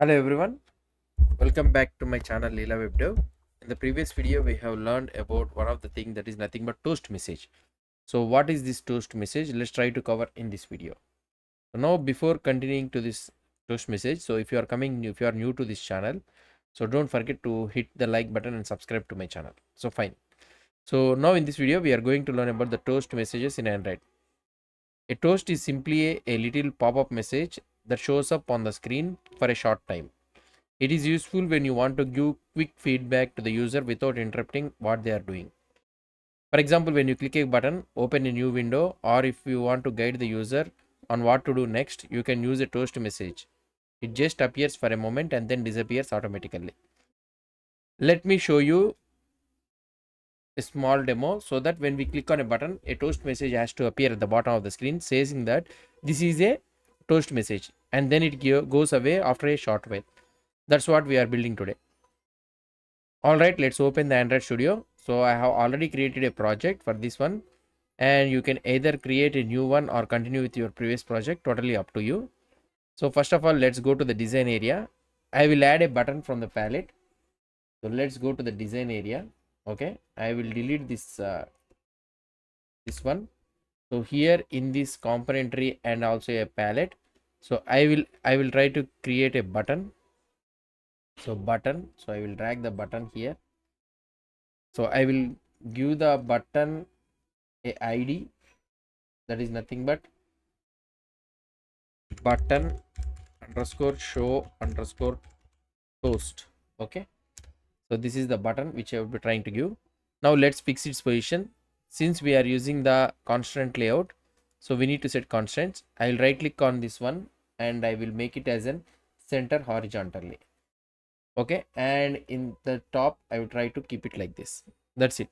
Hello everyone, welcome back to my channel Leela Web Dev. In the previous video, we have learned about one of the things that is nothing but toast message. So what is this toast message? Let's try to cover in this video. So now before continuing to this toast message, so if you are if you are new to this channel, so don't forget to hit the like button and subscribe to my channel. So fine. So now in this video, we are going to learn about the toast messages in Android. A toast is simply a little pop-up message that shows up on the screen for a short time. It is useful when you want to give quick feedback to the user without interrupting what they are doing. For example, when you click a button, open a new window, or if you want to guide the user on what to do next, you can use a toast message. It just appears for a moment and then disappears automatically. Let me show you a small demo so that when we click on a button, a toast message has to appear at the bottom of the screen saying that this is a toast message, and then it goes away after a short while. That's what we are building today. Alright, let's open the Android Studio. So I have already created a project for this one, and you can either create a new one or continue with your previous project, totally up to you. So first of all, let's go to the design area. I will add a button from the palette. So let's go to the design area. Okay, I will delete this one. So here in this component tree and also a palette, so I will try to create a button. So button, so I will drag the button here. So I will give the button a id that is nothing but button underscore show underscore toast. Okay, so this is the button which I will be trying to give. Now let's fix its position. Since we are using the constraint layout, so we need to set constraints. I will right click on this one and I will make it as an center horizontally. Okay, and in the top I will try to keep it like this. That's it.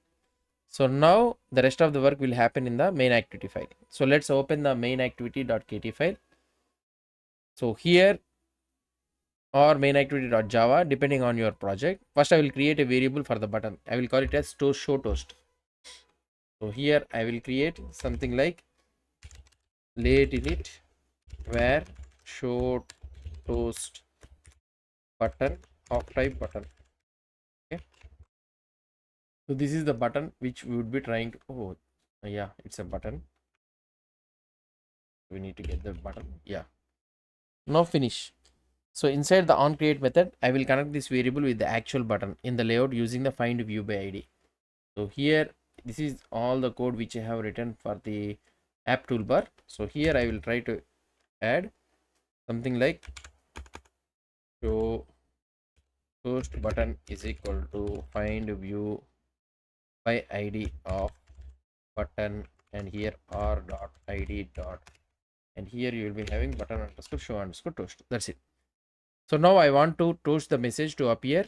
So now the rest of the work will happen in the main activity file. So let's open the MainActivity.kt file. So here or MainActivity.java depending on your project. First I will create a variable for the button. I will call it as toast show toast. So here I will create something like late init where show toast button of type button. Okay. So this is the button which we would be trying to, oh yeah, it's a button. We need to get the button. Yeah. Now finish. So inside the onCreate method, I will connect this variable with the actual button in the layout using the find view by ID. So here, this is all the code which I have written for the app toolbar. So here I will try to add something like show toast button is equal to find view by ID of button, and here r dot id dot, and here you will be having button underscore show underscore toast. That's it. So now I want to toast the message to appear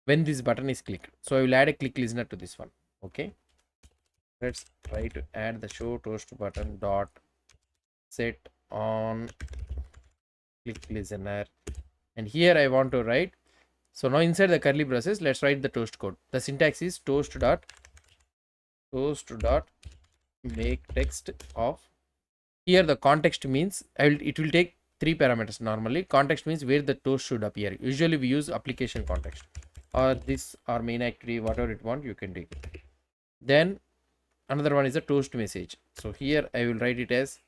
when this button is clicked. So I will add a click listener to this one. Okay, let's try to add the show toast button dot set on click listener, and here I want to write. So now inside the curly braces, let's write the toast code. The syntax is toast dot make text of. Here the context means it will take three parameters. Normally context means where the toast should appear. Usually we use application context or this or main activity, whatever it want you can take it. Then another one is the toast message. So here I will write it as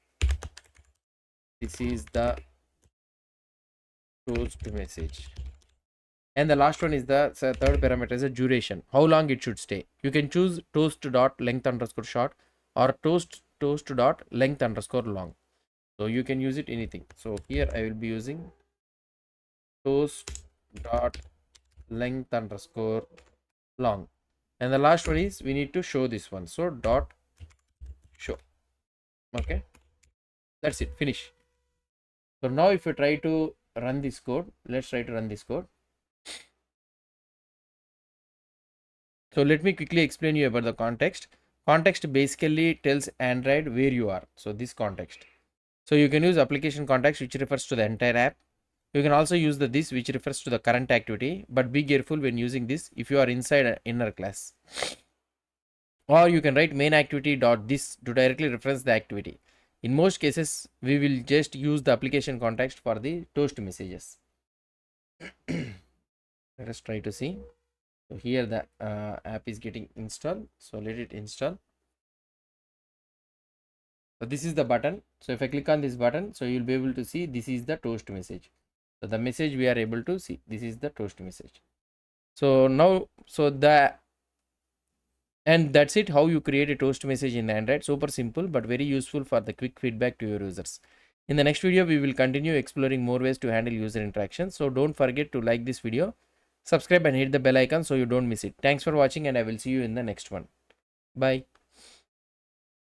this is the toast message, and the last one is the third parameter is the duration, how long it should stay. You can choose toast dot length underscore short or toast dot length underscore long. So you can use it anything. So here I will be using toast dot length underscore long, and the last one is we need to show this one, so dot show. Okay, that's it, finish. So now if you try to run this code, let's try to run this code. So let me quickly explain you about the context. Context basically tells Android where you are. So this context, so you can use application context which refers to the entire app. You can also use the this which refers to the current activity, but be careful when using this if you are inside an inner class. Or you can write main activity dot this to directly reference the activity. In most cases, we will just use the application context for the toast messages. Let us try to see. So here the app is getting installed. So let it install. So this is the button. So if I click on this button, so you'll be able to see this is the toast message. So the message we are able to see, this is the toast message. So now, and that's it, how you create a toast message in Android. Super simple, but very useful for the quick feedback to your users. In the next video, we will continue exploring more ways to handle user interactions. So don't forget to like this video, subscribe and hit the bell icon so you don't miss it. Thanks for watching and I will see you in the next one. Bye.